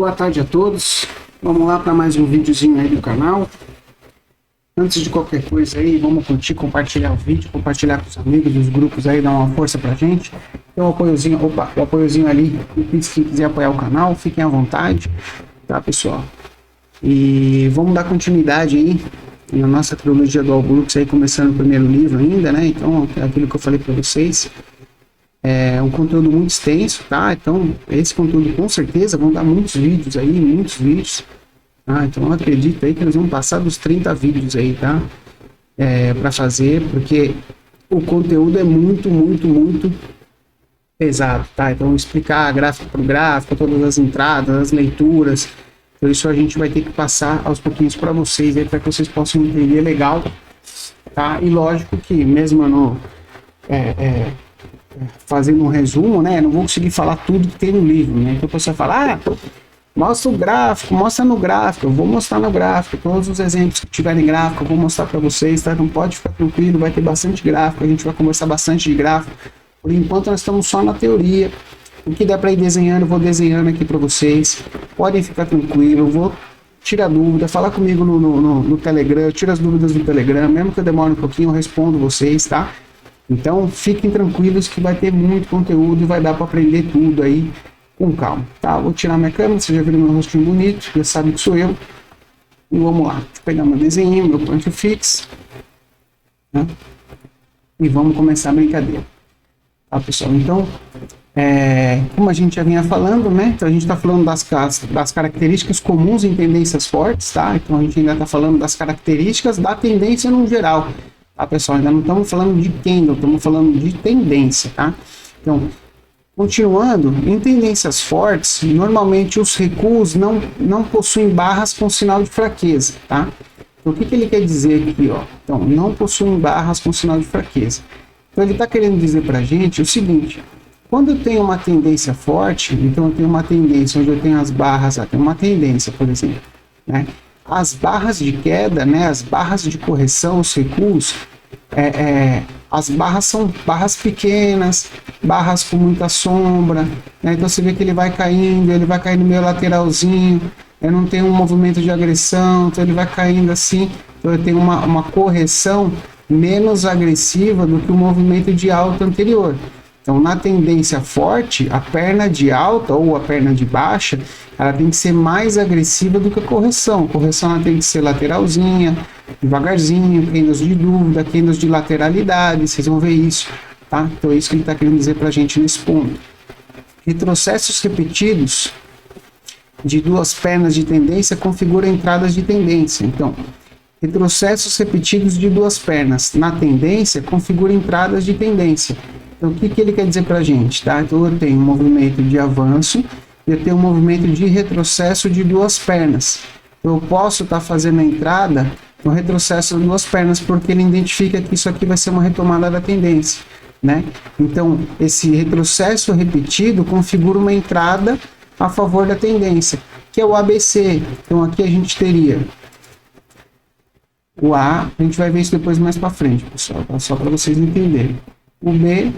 Boa tarde a todos. Vamos lá para mais um videozinho aí do canal. Antes de qualquer coisa aí, vamos curtir, compartilhar o vídeo, compartilhar com os amigos dos grupos aí, dar uma força pra gente. Tem um apoiozinho, o apoiozinho ali, quem quiser apoiar o canal, fiquem à vontade, tá, pessoal? E vamos dar continuidade aí na nossa trilogia do Albrooks aí, começando o primeiro livro ainda, né? Então, aquilo que eu falei para vocês, é um conteúdo muito extenso, tá? Então, esse conteúdo com certeza vão dar muitos vídeos aí, tá? Então, eu acredito aí que eles vão passar dos 30 vídeos aí, tá? Para fazer, porque o conteúdo é muito pesado, tá? Então, explicar gráfico por gráfico, todas as entradas, as leituras, então isso a gente vai ter que passar aos pouquinhos para vocês aí, para que vocês possam entender legal, tá? E lógico que mesmo no fazendo um resumo, né, não vou conseguir falar tudo que tem no livro, né? Então você fala, mostra o gráfico, mostra no gráfico, eu vou mostrar no gráfico, todos os exemplos que tiverem gráfico, eu vou mostrar para vocês, tá? Não pode ficar tranquilo, vai ter bastante gráfico, a gente vai conversar bastante de gráfico. Por enquanto nós estamos só na teoria, o que der para ir desenhando, eu vou desenhando aqui para vocês, podem ficar tranquilo, eu vou tirar dúvida, falar comigo no Telegram, eu tiro as dúvidas do Telegram, mesmo que eu demore um pouquinho, eu respondo vocês, tá? Então fiquem tranquilos que vai ter muito conteúdo e vai dar para aprender tudo aí com calma, tá? Vou tirar minha câmera, vocês já viram meu rostinho bonito, já sabem que sou eu. E vamos lá, deixa eu pegar meu desenho, meu point fix, né? E vamos começar a brincadeira, tá, pessoal? Então, como a gente já vinha falando, né? Então a gente está falando das características comuns em tendências fortes, tá? Então a gente ainda está falando das características da tendência no geral. Tá, pessoal? Ainda não estamos falando de candle, estamos falando de tendência, tá? Então, continuando, em tendências fortes, normalmente os recuos não possuem barras com sinal de fraqueza, tá? Então, o que ele quer dizer aqui, ó? Então, não possuem barras com sinal de fraqueza. Então, ele está querendo dizer para a gente o seguinte: quando eu tenho uma tendência forte, então eu tenho uma tendência onde eu tenho as barras, tem uma tendência, por exemplo, né? As barras de queda, né, as barras de correção, os recuos, as barras são barras pequenas, barras com muita sombra, né? Então você vê que ele vai caindo meio lateralzinho, não tem um movimento de agressão, então ele vai caindo assim, então ele tem uma correção menos agressiva do que o movimento de alta anterior. Então, na tendência forte, a perna de alta ou a perna de baixa, ela tem que ser mais agressiva do que a correção. A correção ela tem que ser lateralzinha, devagarzinho, candles de dúvida, candles de lateralidade, vocês vão ver isso, tá? Então, é isso que ele está querendo dizer para a gente nesse ponto. Retrocessos repetidos de duas pernas de tendência configuram entradas de tendência. Então, retrocessos repetidos de duas pernas na tendência configuram entradas de tendência. Então, o que ele quer dizer para a gente, tá? Então, eu tenho um movimento de avanço e eu tenho um movimento de retrocesso de duas pernas. Eu posso estar fazendo a entrada no retrocesso de duas pernas, porque ele identifica que isso aqui vai ser uma retomada da tendência, né? Então, esse retrocesso repetido configura uma entrada a favor da tendência, que é o ABC. Então, aqui a gente teria o A, a gente vai ver isso depois mais para frente, pessoal, tá? Só para vocês entenderem. O B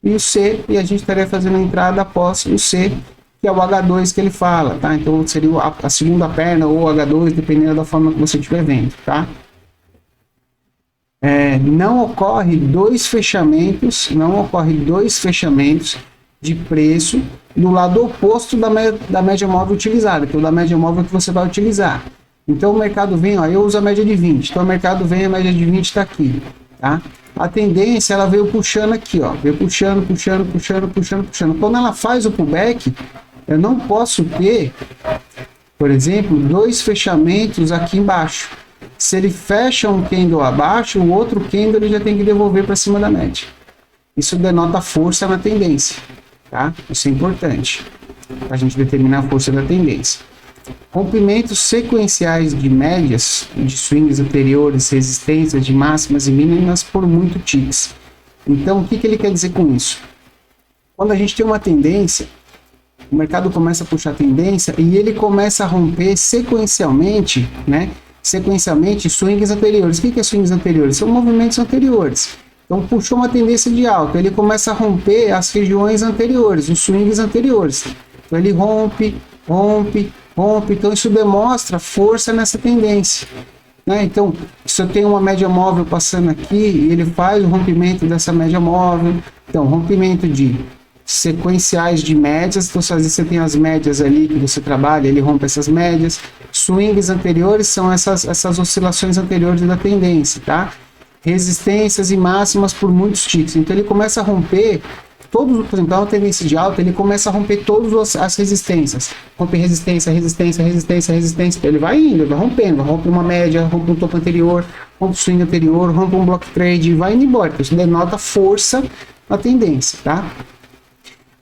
e o C, e a gente estaria fazendo a entrada após o C, que é o H2 que ele fala, tá? Então seria a segunda perna ou H2, dependendo da forma que você estiver vendo, tá? Não ocorre dois fechamentos de preço do lado oposto da média móvel utilizada, que é o da média móvel que você vai utilizar. Então o mercado vem, ó, eu uso a média de 20, então o mercado vem, a média de 20 está aqui, tá? A tendência, ela veio puxando aqui, ó, veio puxando. Quando ela faz o pullback, eu não posso ter, por exemplo, dois fechamentos aqui embaixo. Se ele fecha um candle abaixo, o outro candle ele já tem que devolver para cima da média. Isso denota força na tendência, tá? Isso é importante para a gente determinar a força da tendência. Rompimentos sequenciais de médias, de swings anteriores, resistências de máximas e mínimas por muito ticks. Então, o que ele quer dizer com isso? Quando a gente tem uma tendência, o mercado começa a puxar a tendência e ele começa a romper sequencialmente, né? Sequencialmente swings anteriores. O que é swings anteriores? São movimentos anteriores. Então, puxou uma tendência de alta, ele começa a romper as regiões anteriores, os swings anteriores. Então, ele rompe, rompe, rompe. Então isso demonstra força nessa tendência, né? Então, se eu tenho uma média móvel passando aqui, ele faz o rompimento dessa média móvel. Então, rompimento de sequenciais de médias. Então, às vezes você tem as médias ali que você trabalha, ele rompe essas médias. Swings anteriores são essas oscilações anteriores da tendência, tá? Resistências e máximas por muitos ticks. Então, ele começa a romper todos, por exemplo, uma tendência de alta, ele começa a romper todas as resistências. Rompe resistência, resistência, resistência, resistência. Ele vai indo, ele vai rompendo, rompe uma média, rompe um topo anterior, rompe um swing anterior, rompe um block trade, vai indo embora. Isso denota força na tendência, tá?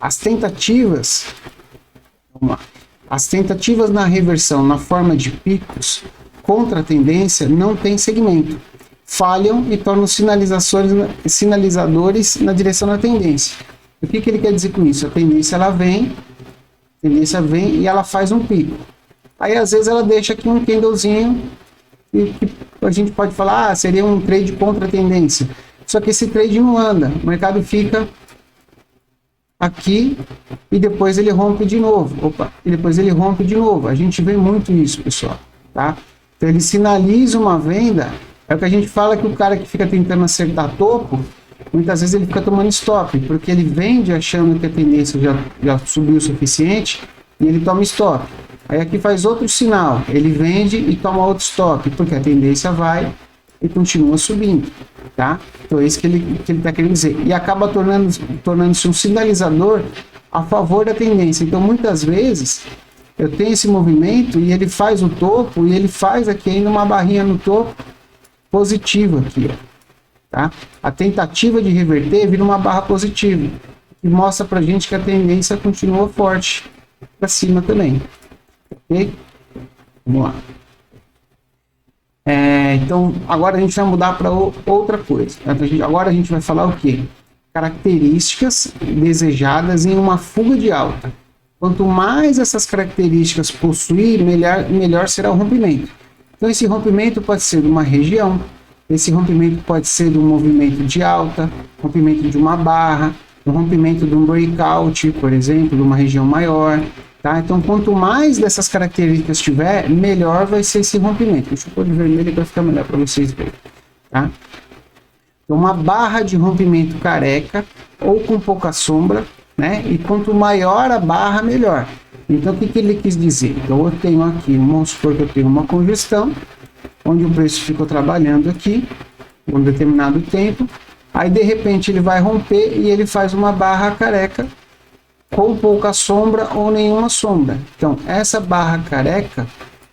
As tentativas, vamos lá. As tentativas na reversão na forma de picos contra a tendência não tem segmento. Falham e tornam sinalizadores na direção da tendência. O que ele quer dizer com isso? A tendência vem e ela faz um pico. Aí às vezes ela deixa aqui um candlezinho que a gente pode falar, seria um trade contra a tendência. Só que esse trade não anda, o mercado fica aqui e depois ele rompe de novo. E depois ele rompe de novo. A gente vê muito isso, pessoal, tá? Então ele sinaliza uma venda. É o que a gente fala, que o cara que fica tentando acertar topo, muitas vezes ele fica tomando stop, porque ele vende achando que a tendência já subiu o suficiente e ele toma stop. Aí aqui faz outro sinal, ele vende e toma outro stop, porque a tendência vai e continua subindo, tá? Então é isso que ele está querendo dizer. E acaba tornando-se um sinalizador a favor da tendência. Então muitas vezes eu tenho esse movimento e ele faz o topo e ele faz aqui ainda uma barrinha no topo positiva aqui, ó, tá? A tentativa de reverter vira uma barra positiva e mostra pra gente que a tendência continua forte para cima também, ok? Vamos lá. Então agora a gente vai mudar para outra coisa, tá? Agora a gente vai falar o que? Características desejadas em uma fuga de alta. Quanto mais essas características possuir, melhor será o rompimento. Então esse rompimento pode ser de uma região, esse rompimento pode ser de um movimento de alta, rompimento de uma barra, um rompimento de um breakout, por exemplo, de uma região maior, tá? Então quanto mais dessas características tiver, melhor vai ser esse rompimento. Deixa eu pôr de vermelho para ficar melhor para vocês verem, tá? Então uma barra de rompimento careca ou com pouca sombra, né? E quanto maior a barra, melhor. Então, o que ele quis dizer? Então, eu tenho aqui, vamos supor que eu tenho uma congestão, onde o preço ficou trabalhando aqui, por um determinado tempo, aí, de repente, ele vai romper e ele faz uma barra careca, com pouca sombra ou nenhuma sombra. Então, essa barra careca,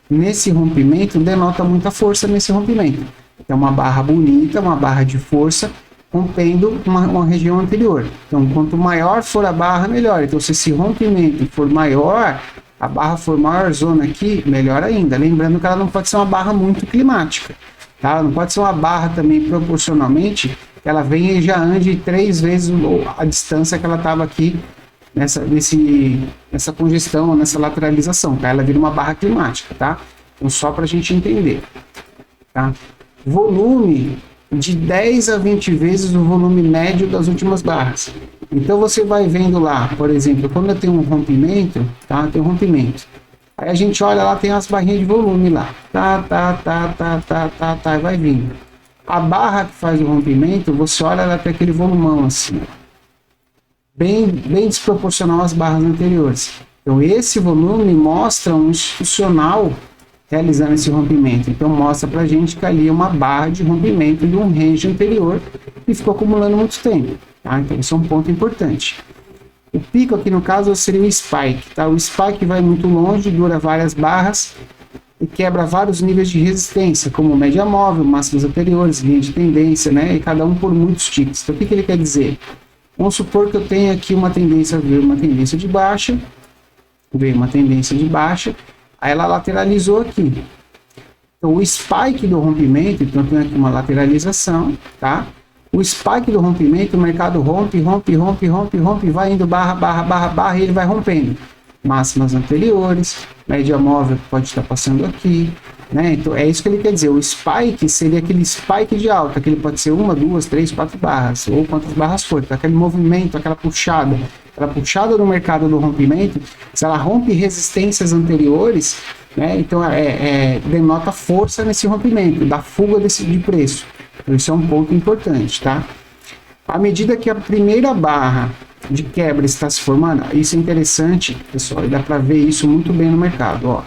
nesse rompimento, denota muita força nesse rompimento. É uma barra bonita, uma barra de força, rompendo uma região anterior. Então, quanto maior for a barra, melhor. Então, se esse rompimento for maior, a barra for maior zona aqui, melhor ainda. Lembrando que ela não pode ser uma barra muito climática, tá? Ela não pode ser uma barra também proporcionalmente, que ela venha e já ande 3 vezes a distância que ela estava aqui nessa congestão, nessa lateralização, tá? Ela vira uma barra climática, tá? Então, só para a gente entender, tá? Volume de 10 a 20 vezes o volume médio das últimas barras. Então você vai vendo lá, por exemplo, quando eu tenho um rompimento, tá? Tem um rompimento. Aí a gente olha lá, tem as barrinhas de volume lá. Tá, vai vindo. A barra que faz o rompimento, você olha ela tem aquele volumão assim. Bem desproporcional às barras anteriores. Então esse volume mostra um institucional realizando esse rompimento. Então mostra pra gente que ali é uma barra de rompimento de um range anterior que ficou acumulando muito tempo, tá? Então isso é um ponto importante. O pico aqui no caso seria o spike, tá? O spike vai muito longe, dura várias barras e quebra vários níveis de resistência, como média móvel, máximos anteriores, linha de tendência, né? E cada um por muitos ticks. Então o que ele quer dizer? Vamos supor que eu tenho aqui uma tendência, veio uma tendência de baixa, aí ela lateralizou aqui. Então o spike do rompimento, então eu tenho aqui uma lateralização, tá? O spike do rompimento, o mercado rompe, vai indo barra, e ele vai rompendo. Máximas anteriores, média móvel pode estar passando aqui, né? Então é isso que ele quer dizer. O spike seria aquele spike de alta, que ele pode ser 1, 2, 3, 4 barras, ou quantas barras for, tá? Aquele movimento, aquela puxada no mercado do rompimento, se ela rompe resistências anteriores, né? Então denota força nesse rompimento, da fuga de preço. Então isso é um ponto importante, tá? À medida que a primeira barra de quebra está se formando, isso é interessante, pessoal, e dá para ver isso muito bem no mercado, ó.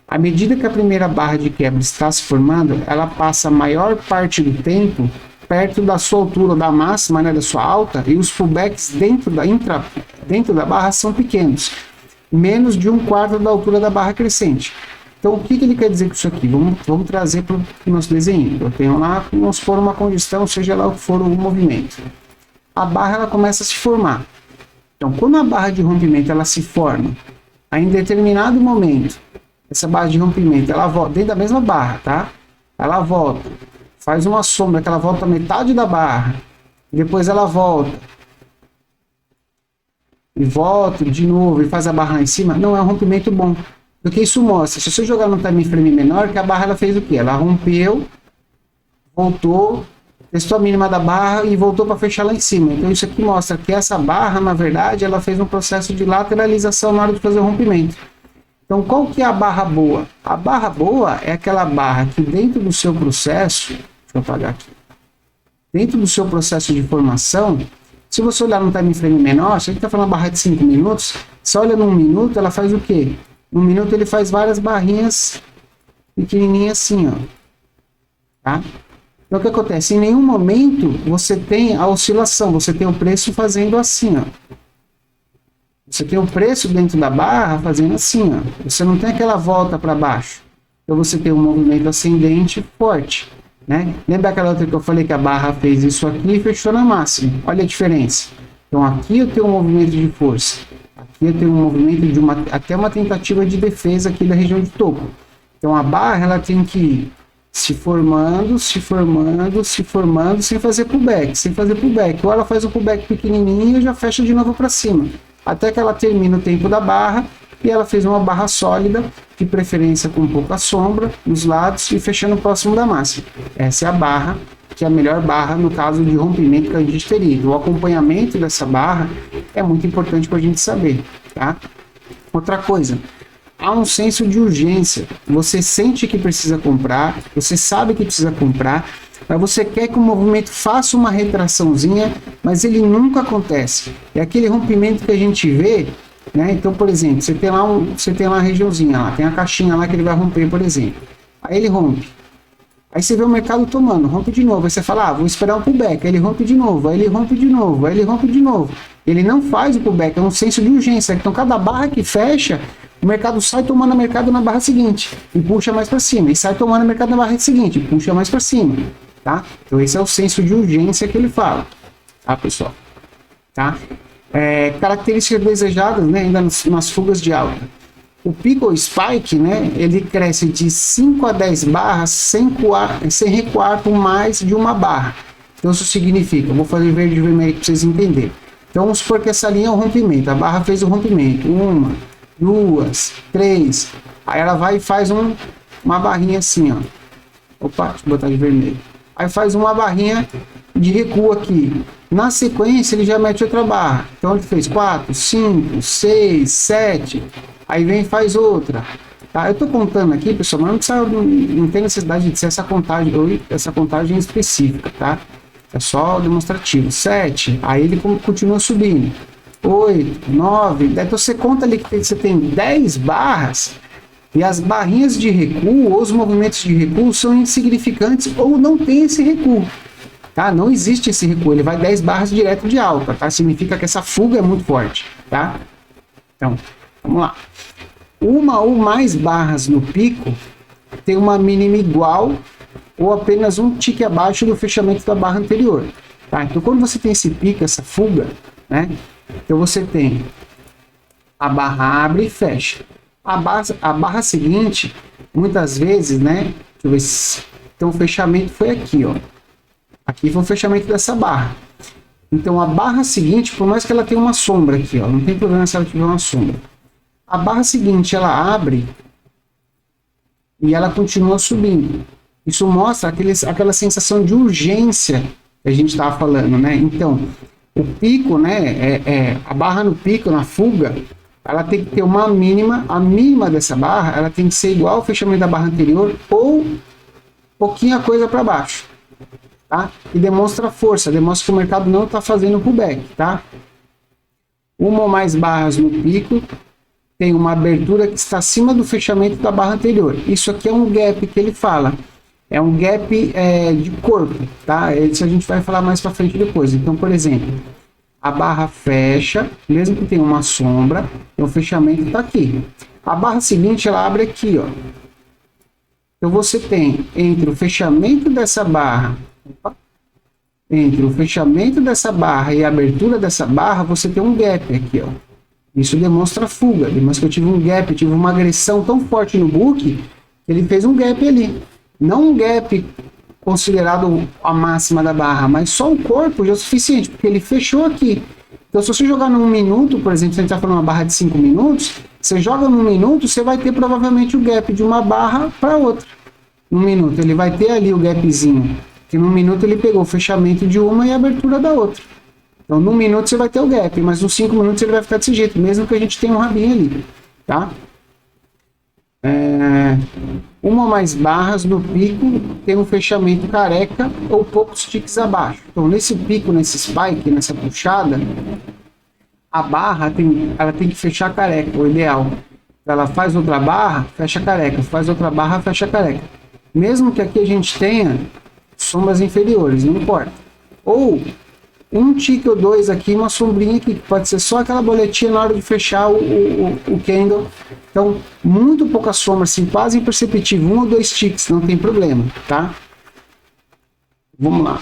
À medida que a primeira barra de quebra está se formando, ela passa a maior parte do tempo perto da sua altura da máxima, né, da sua alta, e os pullbacks dentro da barra são pequenos, menos de 1/4 da altura da barra crescente. Então, o que ele quer dizer com isso aqui? Vamos trazer para o nosso desenho. Eu tenho lá, vamos supor uma congestão, seja lá o que for o movimento. A barra ela começa a se formar. Então, quando a barra de rompimento ela se forma, aí em determinado momento, essa barra de rompimento, ela volta dentro da mesma barra, tá? Ela volta, faz uma sombra que ela volta a metade da barra, depois ela volta, e volta de novo e faz a barra lá em cima. Não é um rompimento bom. Porque isso mostra, se você jogar no time frame menor, que a barra ela fez o quê? Ela rompeu, voltou, testou a mínima da barra e voltou para fechar lá em cima. Então isso aqui mostra que essa barra, na verdade, ela fez um processo de lateralização na hora de fazer o rompimento. Então qual que é a barra boa? A barra boa é aquela barra que dentro do seu processo, deixa eu apagar aqui, dentro do seu processo de formação, se você olhar no time frame menor, se a gente está falando uma barra de 5 minutos, você olha num minuto, ela faz o quê? No minuto ele faz várias barrinhas pequenininhas assim, ó. Tá? Então o que acontece? Em nenhum momento você tem a oscilação, você tem o preço fazendo assim, ó. Você tem o preço dentro da barra fazendo assim, ó. Você não tem aquela volta para baixo. Então você tem um movimento ascendente forte, né? Lembra aquela outra que eu falei que a barra fez isso aqui e fechou na máxima? Olha a diferença. Então aqui eu tenho um movimento de força. Aqui eu tenho um movimento de até uma tentativa de defesa aqui da região de topo. Então a barra ela tem que ir se formando, sem fazer pullback, Ou ela faz um pullback pequenininho e já fecha de novo para cima. Até que ela termina o tempo da barra e ela fez uma barra sólida, de preferência com pouca sombra nos lados e fechando próximo da máxima. Essa é a barra, que é a melhor barra no caso de rompimento que a gente teria. O acompanhamento dessa barra é muito importante para a gente saber, tá? Outra coisa, há um senso de urgência. Você sente que precisa comprar, você sabe que precisa comprar, mas você quer que o movimento faça uma retraçãozinha, mas ele nunca acontece. É aquele rompimento que a gente vê, né? Então, por exemplo, você tem lá uma regiãozinha lá, tem a caixinha lá que ele vai romper, por exemplo. Aí ele rompe. Aí você vê o mercado tomando, rompe de novo. Aí você fala, vou esperar um pullback. Aí ele rompe de novo, aí ele rompe de novo, aí ele rompe de novo. Ele não faz o pullback, é um senso de urgência. Então, cada barra que fecha, o mercado sai tomando o mercado na barra seguinte e puxa mais para cima. E sai tomando o mercado na barra seguinte e puxa mais para cima. Tá? Então, esse é o senso de urgência que ele fala. Tá, pessoal? Tá? Características desejadas, né, ainda nas fugas de alta. O pico ou spike, né, ele cresce de 5 a 10 barras sem recuar por mais de uma barra. Então isso significa, eu vou fazer verde e vermelho para vocês entenderem. Então vamos supor que essa linha é o rompimento, a barra fez o rompimento, 1, 2, 3, aí ela vai e faz uma barrinha assim, ó. Opa, deixa eu botar de vermelho. Aí faz uma barrinha de recuo aqui. Na sequência ele já mete outra barra. Então ele fez 4, 5, 6, 7... Aí vem e faz outra. Tá? Eu estou contando aqui, pessoal, mas não tem necessidade de ser essa contagem específica, tá? É só demonstrativo. 7, aí ele continua subindo. 8, 9, daí você conta ali que você tem 10 barras e as barrinhas de recuo ou os movimentos de recuo são insignificantes ou não tem esse recuo. Tá? Não existe esse recuo, ele vai 10 barras direto de alta, tá? Significa que essa fuga é muito forte, tá? Então, vamos lá. Uma ou mais barras no pico tem uma mínima igual ou apenas um tique abaixo do fechamento da barra anterior. Tá? Então, quando você tem esse pico, essa fuga, né? Então você tem a barra abre e fecha. A barra seguinte, muitas vezes, né? Deixa eu ver se... Então, o fechamento foi aqui, ó. Aqui foi o fechamento dessa barra. Então, a barra seguinte, por mais que ela tenha uma sombra aqui, ó, não tem problema se ela tiver uma sombra. A barra seguinte, ela abre e ela continua subindo. Isso mostra aquela sensação de urgência que a gente estava falando, né? Então, o pico, né, a barra no pico, na fuga, ela tem que ter uma mínima, a mínima dessa barra, ela tem que ser igual ao fechamento da barra anterior ou pouquinha coisa para baixo, tá? E demonstra força, demonstra que o mercado não está fazendo pullback, tá? Uma ou mais barras no pico tem uma abertura que está acima do fechamento da barra anterior. Isso aqui é um gap que ele fala. É um gap de corpo, tá? Isso a gente vai falar mais para frente depois. Então, por exemplo, a barra fecha, mesmo que tenha uma sombra, o fechamento está aqui. A barra seguinte, ela abre aqui, ó. Então, você tem entre o fechamento dessa barra, entre o fechamento dessa barra e a abertura dessa barra, você tem um gap aqui, ó. Isso demonstra fuga, demonstra que eu tive um gap, eu tive uma agressão tão forte no book, que ele fez um gap ali. Não um gap considerado a máxima da barra, mas só o corpo já é o suficiente, porque ele fechou aqui. Então, se você jogar num minuto, por exemplo, se a gente está falando uma barra de 5 minutos, você joga num minuto, você vai ter provavelmente o gap de uma barra para outra. No minuto, ele vai ter ali o gapzinho, que no minuto ele pegou o fechamento de uma e a abertura da outra. Então, no minuto você vai ter o gap, mas nos 5 minutos ele vai ficar desse jeito, mesmo que a gente tenha um rabinho ali, tá? Uma ou mais barras no pico tem um fechamento careca ou poucos ticks abaixo. Então, nesse pico, nesse spike, nessa puxada, a barra ela tem que fechar careca, o ideal. Ela faz outra barra, fecha careca, faz outra barra, fecha careca. Mesmo que aqui a gente tenha sombras inferiores, não importa. Ou um tick ou dois aqui, uma sombrinha aqui, que pode ser só aquela boletinha na hora de fechar o candle. Então, muito pouca sombra, assim, quase imperceptível, um ou dois ticks, não tem problema, tá? Vamos lá.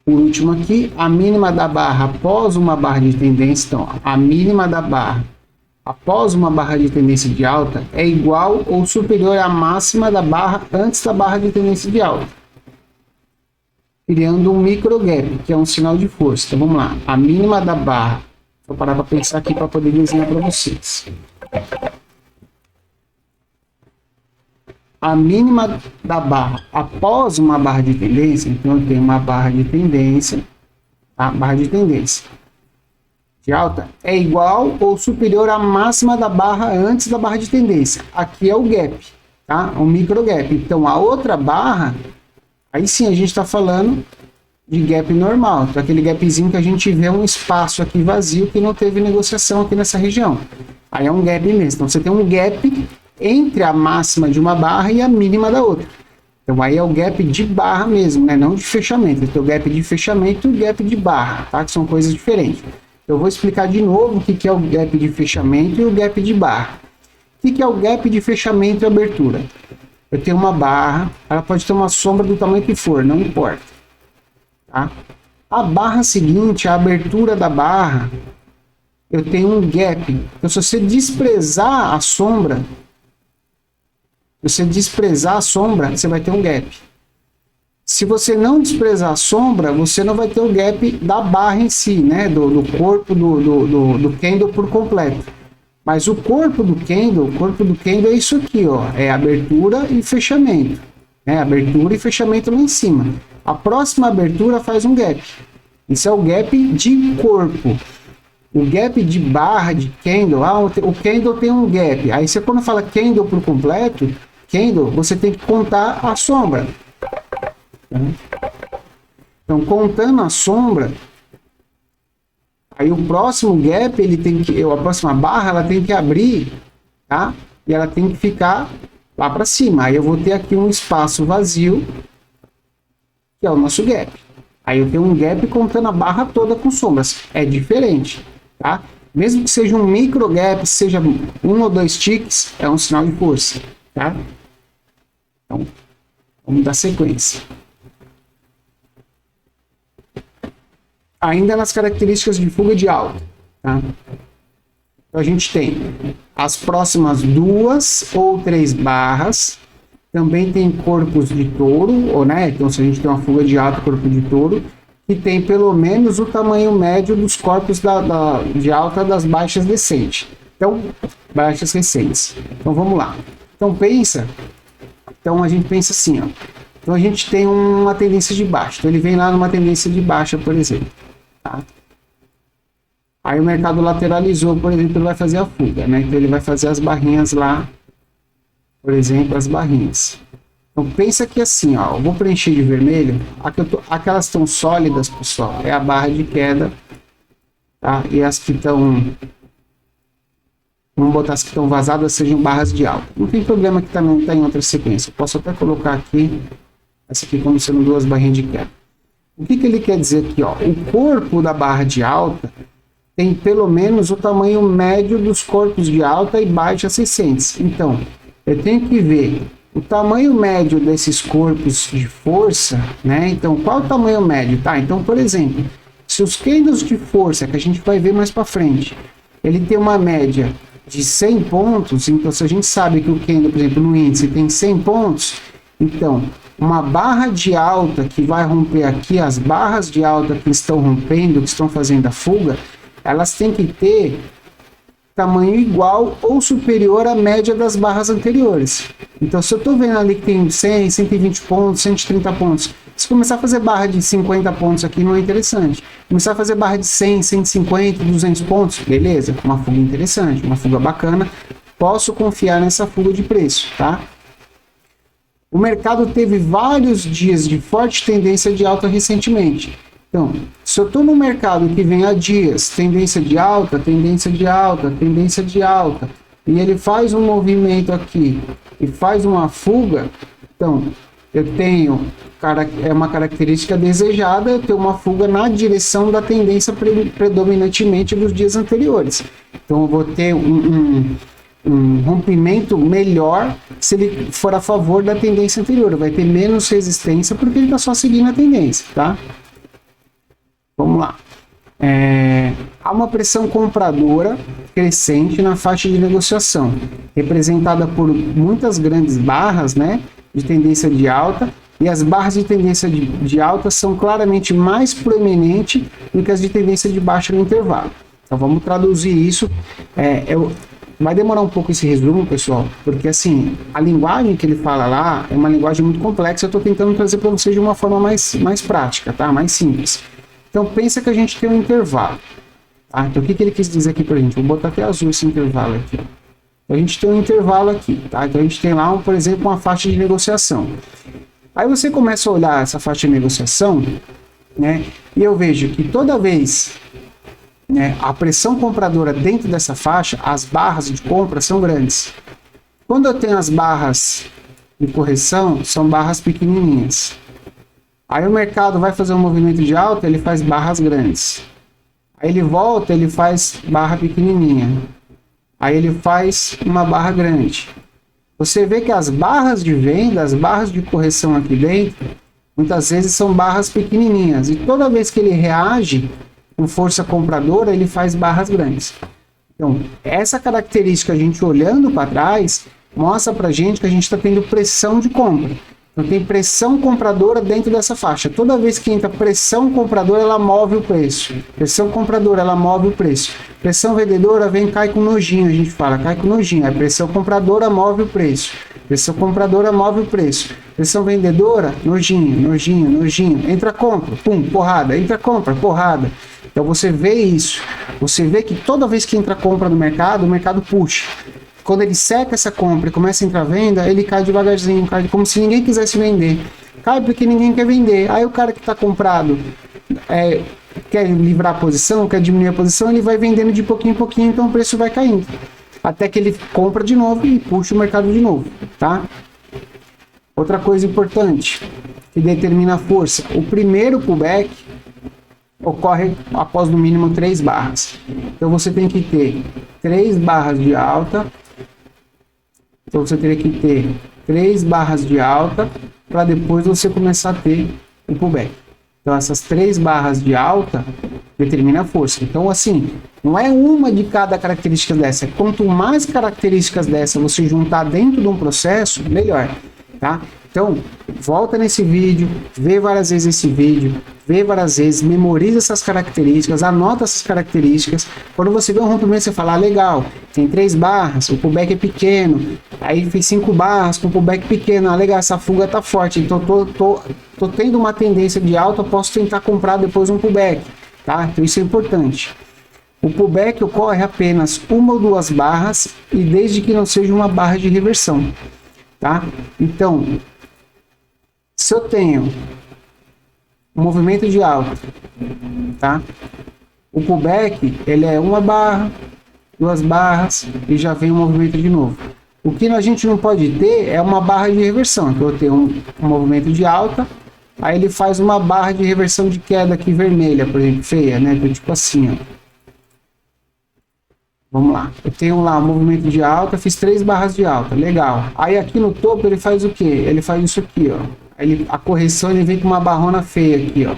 O último aqui, a mínima da barra após uma barra de tendência, então, a mínima da barra após uma barra de tendência de alta é igual ou superior à máxima da barra antes da barra de tendência de alta, criando um micro gap, que é um sinal de força. Então vamos lá, a mínima da barra, vou parar para pensar aqui para poder desenhar para vocês. A mínima da barra após uma barra de tendência, então eu tenho uma barra de tendência, tá? Barra de tendência de alta é igual ou superior à máxima da barra antes da barra de tendência. Aqui é o gap, tá? O micro gap. Então a outra barra, aí sim a gente está falando de gap normal, então aquele gapzinho que a gente vê um espaço aqui vazio que não teve negociação aqui nessa região. Aí é um gap mesmo. Então você tem um gap entre a máxima de uma barra e a mínima da outra. Então aí é o gap de barra mesmo, né? Não de fechamento. Então o gap de fechamento e o gap de barra, tá? Que são coisas diferentes. Eu vou explicar de novo o que é o gap de fechamento e o gap de barra. O que é o gap de fechamento e abertura? Eu tenho uma barra, ela pode ter uma sombra do tamanho que for, não importa. Tá? A barra seguinte, a abertura da barra, eu tenho um gap. Então, se você desprezar a sombra, você vai ter um gap. Se você não desprezar a sombra, você não vai ter o gap da barra em si, né? Do corpo do candle por completo. Mas o corpo do candle é isso aqui, ó. É abertura e fechamento. Abertura e fechamento lá em cima. A próxima abertura faz um gap. Isso é o gap de corpo. O gap de barra, de candle, o candle tem um gap. Aí você quando fala candle por completo, candle, você tem que contar a sombra. Então, contando a sombra, aí o próximo gap, a próxima barra, ela tem que abrir, tá? E ela tem que ficar lá para cima. Aí eu vou ter aqui um espaço vazio, que é o nosso gap. Aí eu tenho um gap contando a barra toda com sombras. É diferente, tá? Mesmo que seja um micro gap, seja um ou dois ticks, é um sinal de força, tá? Então, vamos dar sequência. Ainda nas características de fuga de alta, tá? Então, a gente tem as próximas 2 ou 3 barras, também tem corpos de touro, né? Então, se a gente tem uma fuga de alta, corpo de touro, que tem pelo menos o tamanho médio dos corpos de alta das baixas descentes. Então, baixas recentes. Então vamos lá. Então a gente pensa assim, ó. Então a gente tem uma tendência de baixa. Então ele vem lá numa tendência de baixa, por exemplo. Tá? Aí o mercado lateralizou, por exemplo, ele vai fazer a fuga, né? Então ele vai fazer as barrinhas lá, por exemplo, as barrinhas. Então pensa que assim, ó, eu vou preencher de vermelho, aquelas estão sólidas, pessoal, é a barra de queda, tá? E as que estão, vamos botar as que estão vazadas sejam barras de alta. Não tem problema que não tá em outra sequência. Eu posso até colocar aqui, essa aqui como sendo duas barrinhas de queda. O que ele quer dizer aqui, ó? O corpo da barra de alta tem pelo menos o tamanho médio dos corpos de alta e baixas recentes. Então, eu tenho que ver o tamanho médio desses corpos de força, né? Então, qual o tamanho médio? Tá, então, por exemplo, se os candles de força, que a gente vai ver mais para frente, ele tem uma média de 100 pontos, então se a gente sabe que o candle, por exemplo, no índice tem 100 pontos, então, uma barra de alta que vai romper aqui, as barras de alta que estão rompendo, que estão fazendo a fuga, elas têm que ter tamanho igual ou superior à média das barras anteriores. Então, se eu estou vendo ali que tem 100, 120 pontos, 130 pontos, se começar a fazer barra de 50 pontos aqui não é interessante. Começar a fazer barra de 100, 150, 200 pontos, beleza, uma fuga interessante, uma fuga bacana, posso confiar nessa fuga de preço, tá? O mercado teve vários dias de forte tendência de alta recentemente. Então, se eu estou no mercado que vem há dias, tendência de alta, tendência de alta, tendência de alta, e ele faz um movimento aqui e faz uma fuga, então eu tenho, é uma característica desejada, eu tenho uma fuga na direção da tendência predominantemente dos dias anteriores. Então eu vou ter um rompimento melhor se ele for a favor da tendência anterior, vai ter menos resistência porque ele está só seguindo a tendência, tá? Vamos lá. Há uma pressão compradora crescente na faixa de negociação, representada por muitas grandes barras, né, de tendência de alta, e as barras de tendência de alta são claramente mais proeminentes do que as de tendência de baixa no intervalo. Então vamos traduzir isso. Vai demorar um pouco esse resumo, pessoal, porque assim, a linguagem que ele fala lá é uma linguagem muito complexa, eu estou tentando trazer para vocês de uma forma mais prática, tá? Mais simples. Então pensa que a gente tem um intervalo. Tá? Então o que ele quis dizer aqui pra gente? Vou botar até azul esse intervalo aqui. Então, a gente tem um intervalo aqui. Tá? Então a gente tem lá, por exemplo, uma faixa de negociação. Aí você começa a olhar essa faixa de negociação, né? E eu vejo que toda vez, né, a pressão compradora dentro dessa faixa, as barras de compra são grandes. Quando eu tenho as barras de correção, são barras pequenininhas. Aí o mercado vai fazer um movimento de alta, ele faz barras grandes. Aí ele volta, ele faz barra pequenininha. Aí ele faz uma barra grande. Você vê que as barras de venda, as barras de correção aqui dentro, muitas vezes são barras pequenininhas. E toda vez que ele reage com força compradora, ele faz barras grandes. Então, essa característica, a gente olhando para trás, mostra para a gente que a gente está tendo pressão de compra. Então tem pressão compradora dentro dessa faixa. Toda vez que entra pressão compradora, ela move o preço. Pressão compradora, ela move o preço. Pressão vendedora vem, cai com nojinho, a gente fala, cai com nojinho. A pressão compradora move o preço. Pressão compradora move o preço. Pressão vendedora, nojinho, nojinho, nojinho. Entra compra, pum, porrada. Entra compra, porrada. Então você vê isso. Você vê que toda vez que entra compra no mercado, o mercado puxa. Quando ele seca essa compra e começa a entrar venda, ele cai devagarzinho, cai como se ninguém quisesse vender. Cai porque ninguém quer vender. Aí o cara que está comprado quer livrar a posição, quer diminuir a posição, ele vai vendendo de pouquinho em pouquinho, então o preço vai caindo. Até que ele compra de novo e puxa o mercado de novo, tá? Outra coisa importante que determina a força. O primeiro pullback ocorre após no mínimo 3 barras. Então você tem que ter 3 barras de alta. Então você teria que ter 3 barras de alta para depois você começar a ter o pullback. Então essas 3 barras de alta determinam a força. Então assim, não é uma de cada característica dessa. Quanto mais características dessa você juntar dentro de um processo, melhor. Tá? Então, volta nesse vídeo, vê várias vezes esse vídeo, vê várias vezes, memoriza essas características, anota essas características. Quando você vê um rompimento, você fala, legal, tem 3 barras, o pullback é pequeno, aí fez 5 barras com pullback pequeno, ah, legal, essa fuga tá forte, então tô tendo uma tendência de alta, eu posso tentar comprar depois um pullback, tá? Então isso é importante. O pullback ocorre apenas 1 ou 2 barras e desde que não seja uma barra de reversão, tá? Então, se eu tenho um movimento de alta, tá? O pullback, ele é 1 barra, 2 barras e já vem o movimento de novo. O que a gente não pode ter é uma barra de reversão. Então eu tenho um movimento de alta, aí ele faz uma barra de reversão de queda aqui vermelha, por exemplo, feia, né? Então, tipo assim, ó. Vamos lá, eu tenho lá um movimento de alta, fiz 3 barras de alta, legal. Aí aqui no topo ele faz o que? Ele faz isso aqui, ó. A correção ele vem com uma barrona feia aqui, ó.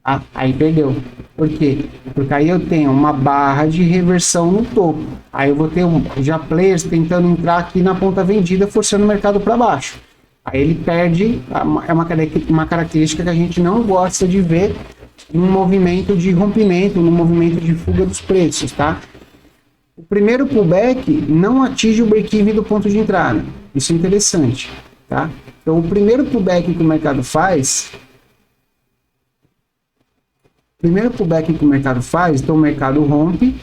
Ah, aí perdeu. Por quê? Porque aí eu tenho uma barra de reversão no topo. Aí eu vou ter já players tentando entrar aqui na ponta vendida, forçando o mercado para baixo. Aí ele perde, é uma característica que a gente não gosta de ver num movimento de rompimento, num movimento de fuga dos preços, tá? O primeiro pullback não atinge o break-even do ponto de entrada. Isso é interessante, tá? Então, o primeiro pullback que o mercado faz... então o mercado rompe.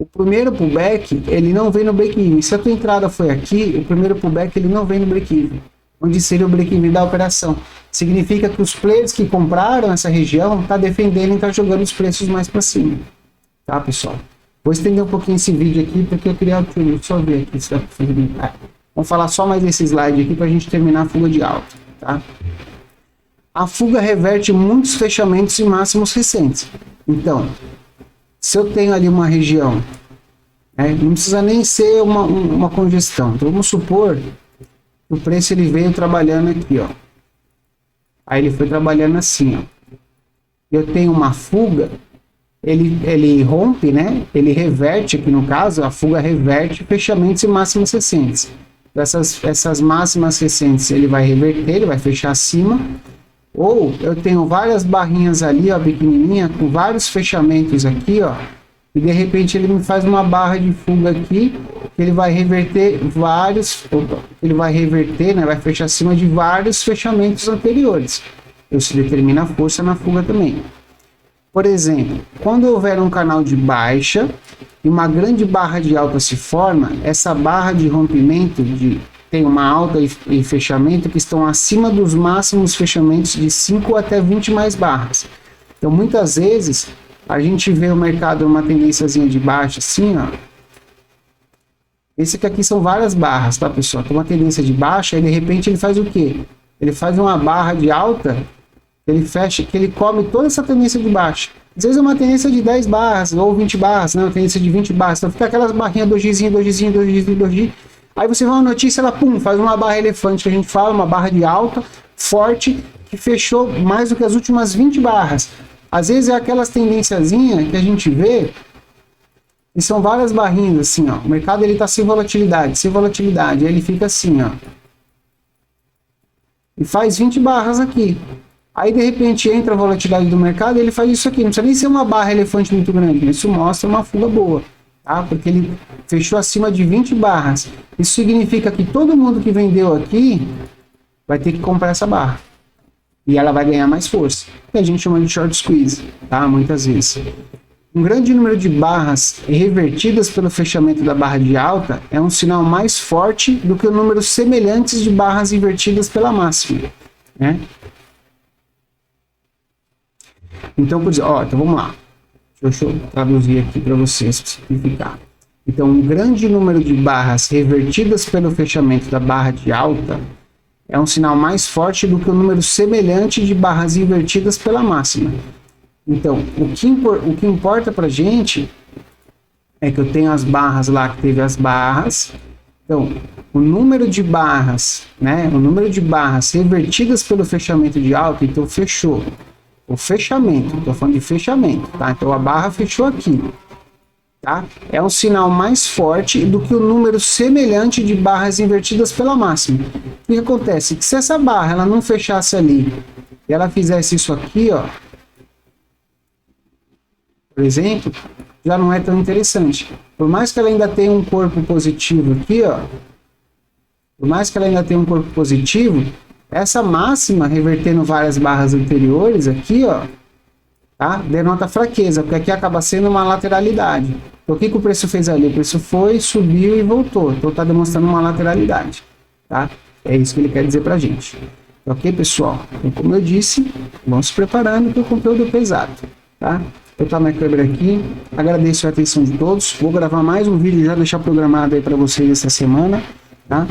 O primeiro pullback, ele não vem no break-even. Se a tua entrada foi aqui, o primeiro pullback, ele não vem no break-even. Onde seria o break-even da operação. Significa que os players que compraram essa região tá defendendo e tá jogando os preços mais para cima. Tá, pessoal? Vou estender um pouquinho esse vídeo aqui, porque eu queria só ver aqui. Vamos falar só mais desse slide aqui para a gente terminar a fuga de alta. Tá? A fuga reverte muitos fechamentos e máximos recentes. Então, se eu tenho ali uma região, né, não precisa nem ser uma congestão. Então, vamos supor que o preço ele veio trabalhando aqui, ó. Aí ele foi trabalhando assim, ó. Eu tenho uma fuga. Ele rompe, né? Ele reverte, aqui no caso, a fuga reverte fechamentos e máximas recentes. Essas máximas recentes ele vai reverter, ele vai fechar acima. Ou eu tenho várias barrinhas ali, ó, pequenininha, com vários fechamentos aqui, ó. E de repente ele me faz uma barra de fuga aqui, que ele vai reverter né? Vai fechar acima de vários fechamentos anteriores. Isso determina a força na fuga também. Por exemplo, quando houver um canal de baixa e uma grande barra de alta se forma, essa barra de rompimento tem uma alta e fechamento que estão acima dos máximos fechamentos de 5 até 20 mais barras. Então, muitas vezes, a gente vê o mercado uma tendênciazinha de baixa assim, ó. Esse aqui são várias barras, tá, pessoal? Tem uma tendência de baixa e de repente ele faz o quê? Ele faz uma barra de alta, ele fecha, que ele come toda essa tendência de baixa. Às vezes é uma tendência de 10 barras ou 20 barras, né? Uma tendência de 20 barras. Então fica aquelas barrinhas 2Gzinho, 2Gzinho, 2Gzinho, 2G. Aí você vê uma notícia, ela pum, faz uma barra elefante, que a gente fala, uma barra de alta, forte, que fechou mais do que as últimas 20 barras. Às vezes é aquelas tendenciazinhas que a gente vê, e são várias barrinhas assim, ó. O mercado ele tá sem volatilidade, aí ele fica assim, ó. E faz 20 barras aqui. Aí, de repente, entra a volatilidade do mercado e ele faz isso aqui. Não precisa nem ser uma barra elefante muito grande. Isso mostra uma fuga boa, tá? Porque ele fechou acima de 20 barras. Isso significa que todo mundo que vendeu aqui vai ter que comprar essa barra. E ela vai ganhar mais força. Que a gente chama de short squeeze, tá? Muitas vezes. Um grande número de barras revertidas pelo fechamento da barra de alta é um sinal mais forte do que o número semelhantes de barras invertidas pela máxima, né? Então, por exemplo, então vamos lá. Deixa eu traduzir aqui para vocês, para simplificar. Então, um grande número de barras revertidas pelo fechamento da barra de alta é um sinal mais forte do que o número semelhante de barras invertidas pela máxima. Então, o que importa para a gente é que eu tenho as barras lá, que teve as barras. Então, o número de barras, né? O número de barras revertidas pelo fechamento de alta, então fechou. O fechamento, estou falando de fechamento, tá? Então a barra fechou aqui, tá? É um sinal mais forte do que o número semelhante de barras invertidas pela máxima. O que acontece? Que se essa barra ela não fechasse ali e ela fizesse isso aqui, ó, por exemplo, já não é tão interessante. Por mais que ela ainda tenha um corpo positivo aqui, ó, por mais que ela ainda tenha um corpo positivo, essa máxima revertendo várias barras anteriores aqui, ó, tá? Denota fraqueza, porque aqui acaba sendo uma lateralidade. Então, o que o preço fez ali? O preço foi, subiu e voltou. Então, está demonstrando uma lateralidade, tá? É isso que ele quer dizer pra gente. Ok, pessoal? Então, como eu disse, vamos se preparando para o conteúdo pesado, tá? Eu estou na câmera aqui, agradeço a atenção de todos. Vou gravar mais um vídeo, já deixar programado aí para vocês essa semana, tá?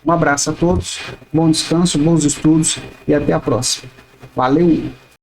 Um abraço a todos, bom descanso, bons estudos e até a próxima. Valeu!